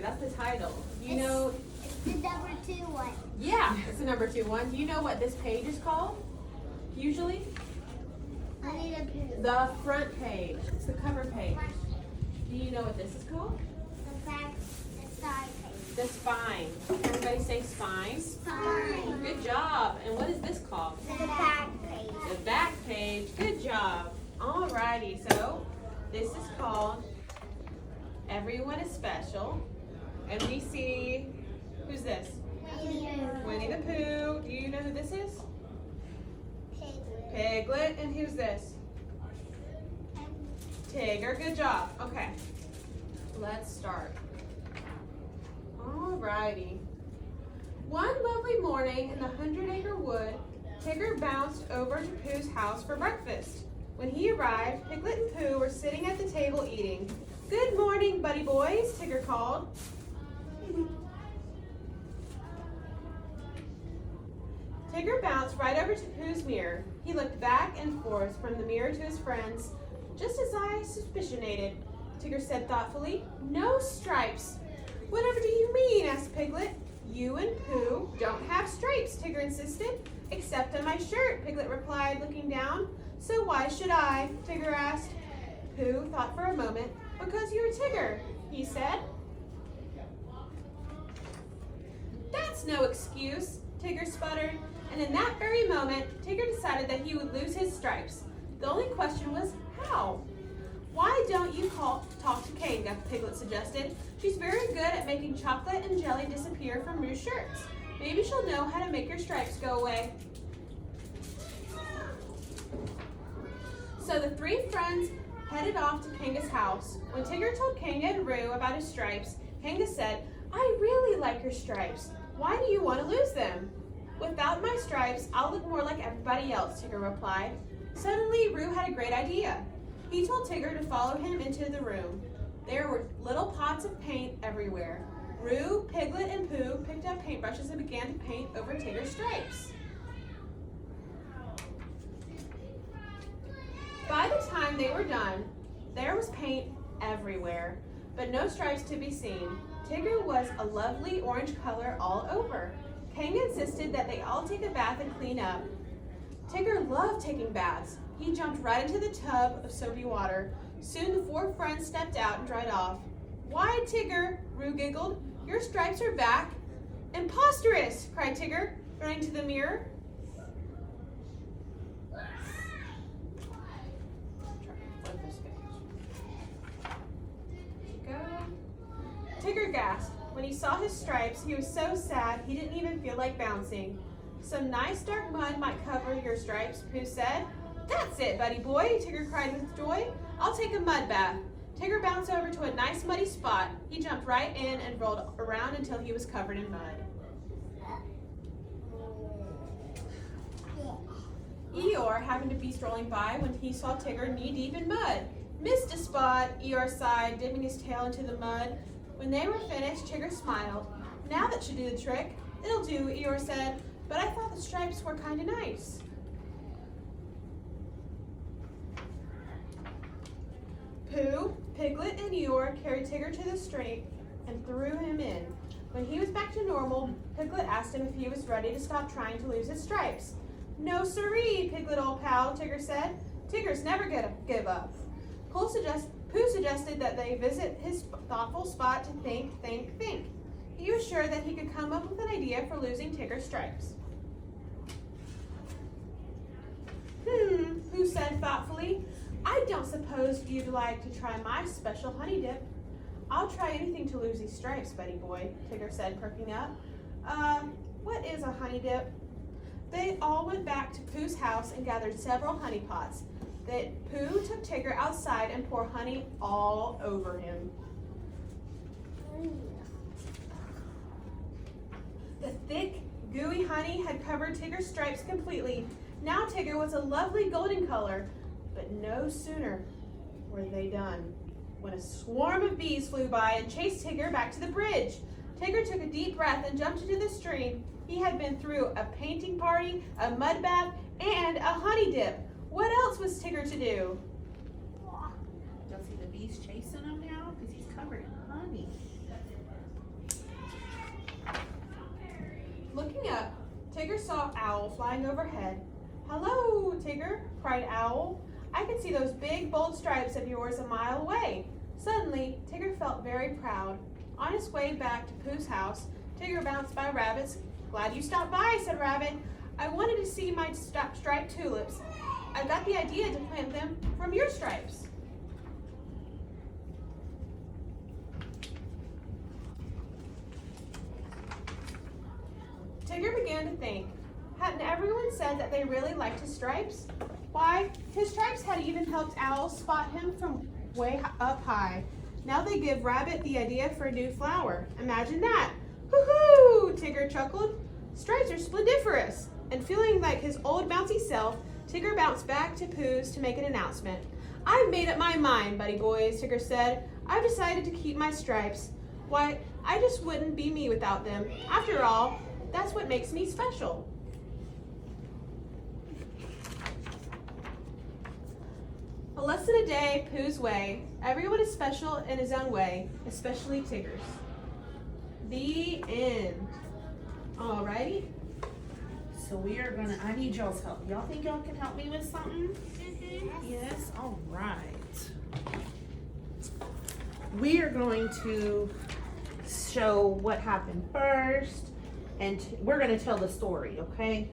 That's the title. It's the number 2 one. Yeah, it's the number 2 one. Do you know what this page is called? Usually? Honey the Pooh. The front page. It's the cover page. Do you know what this is called? The back, the side page. The spine. Everybody say spine. Spine. Good job. And what is this called? The back page. The back page. Good job. Alrighty, so this is called Everyone is Special. And we see, who's this? Winnie the Pooh. Do you know who this is? Piglet. Piglet. And who's this? Tigger. Good job. Okay. Let's start. Alrighty. One lovely morning in the 100-acre wood, Tigger bounced over to Pooh's house for breakfast. When he arrived, Piglet and Pooh were sitting at the table eating. "Good morning, buddy boys," Tigger called. Tigger bounced right over to Pooh's mirror. He looked back and forth from the mirror to his friends. "Just as I suspicionated," Tigger said thoughtfully. "No stripes." "Whatever do you mean?" asked Piglet. "You and Pooh don't have stripes," Tigger insisted. "Except on my shirt," Piglet replied, looking down. "So why should I?" Tigger asked. Pooh thought for a moment. "Because you're Tigger," he said. "That's no excuse," Tigger sputtered. And in that very moment, Tigger decided that he would lose his stripes. The only question was, how? "Why don't you talk to Kanga?" Piglet suggested. "She's very good at making chocolate and jelly disappear from Roo's shirts. Maybe she'll know how to make your stripes go away." So the 3 friends headed off to Kanga's house. When Tigger told Kanga and Roo about his stripes, Kanga said, "I really like your stripes. Why do you want to lose them?" "Without my stripes, I'll look more like everybody else," Tigger replied. Suddenly, Roo had a great idea. He told Tigger to follow him into the room. There were little pots of paint everywhere. Roo, Piglet, and Pooh picked up paintbrushes and began to paint over Tigger's stripes. By the time they were done, there was paint everywhere, but no stripes to be seen. Tigger was a lovely orange color all over. Kanga insisted that they all take a bath and clean up. Tigger loved taking baths. He jumped right into the tub of soapy water. Soon the 4 friends stepped out and dried off. "Why, Tigger," Roo giggled, "your stripes are back." "Imposterous!" cried Tigger, running to the mirror. Tigger gasped. When he saw his stripes, he was so sad he didn't even feel like bouncing. "Some nice dark mud might cover your stripes," Pooh said. "That's it, buddy boy," Tigger cried with joy. "I'll take a mud bath." Tigger bounced over to a nice muddy spot. He jumped right in and rolled around until he was covered in mud. Eeyore happened to be strolling by when he saw Tigger knee-deep in mud. "Missed a spot," Eeyore sighed, dipping his tail into the mud. When they were finished, Tigger smiled. "Now that should do the trick." "It'll do," Eeyore said, "but I thought the stripes were kind of nice." Pooh, Piglet, and Eeyore carried Tigger to the street and threw him in. When he was back to normal, Piglet asked him if he was ready to stop trying to lose his stripes. "No siree, Piglet old pal," Tigger said. "Tigger's never gonna give up." Pooh suggested that they visit his thoughtful spot to think. He was sure that he could come up with an idea for losing Tigger's stripes. Pooh said thoughtfully. "I don't suppose you'd like to try my special honey dip." "I'll try anything to lose these stripes, buddy boy," Tigger said, perking up. What is a honey dip?" They all went back to Pooh's house and gathered several honey pots. Pooh took Tigger outside and poured honey all over him. The thick, gooey honey had covered Tigger's stripes completely. Now Tigger was a lovely golden color, but no sooner were they done when a swarm of bees flew by and chased Tigger back to the bridge. Tigger took a deep breath and jumped into the stream. He had been through a painting party, a mud bath, and a honey dip. What else was Tigger to do? You'll see the bees chasing him now because he's covered in honey. Looking up, Tigger saw Owl flying overhead. "Hello, Tigger," cried Owl. "I can see those big, bold stripes of yours a mile away." Suddenly, Tigger felt very proud. On his way back to Pooh's house, Tigger bounced by Rabbit's. "Glad you stopped by," said Rabbit. "I wanted to see my striped tulips. I got the idea to plant them from your stripes." Tigger began to think. Hadn't everyone said that they really liked his stripes? Why, his stripes had even helped Owl spot him from way up high. Now they give Rabbit the idea for a new flower. Imagine that! Hoo-hoo! Tigger chuckled. Stripes are splendiferous! And feeling like his old bouncy self, Tigger bounced back to Pooh's to make an announcement. "I've made up my mind, buddy boys," Tigger said. "I've decided to keep my stripes. Why, I just wouldn't be me without them. After all, that's what makes me special." A lesson a day, Pooh's way. Everyone is special in his own way, especially Tiggers. The end. Alrighty. So we are gonna, I need y'all's help. Y'all think y'all can help me with something? Yes, all right. We are going to show what happened first, and we're gonna tell the story, okay?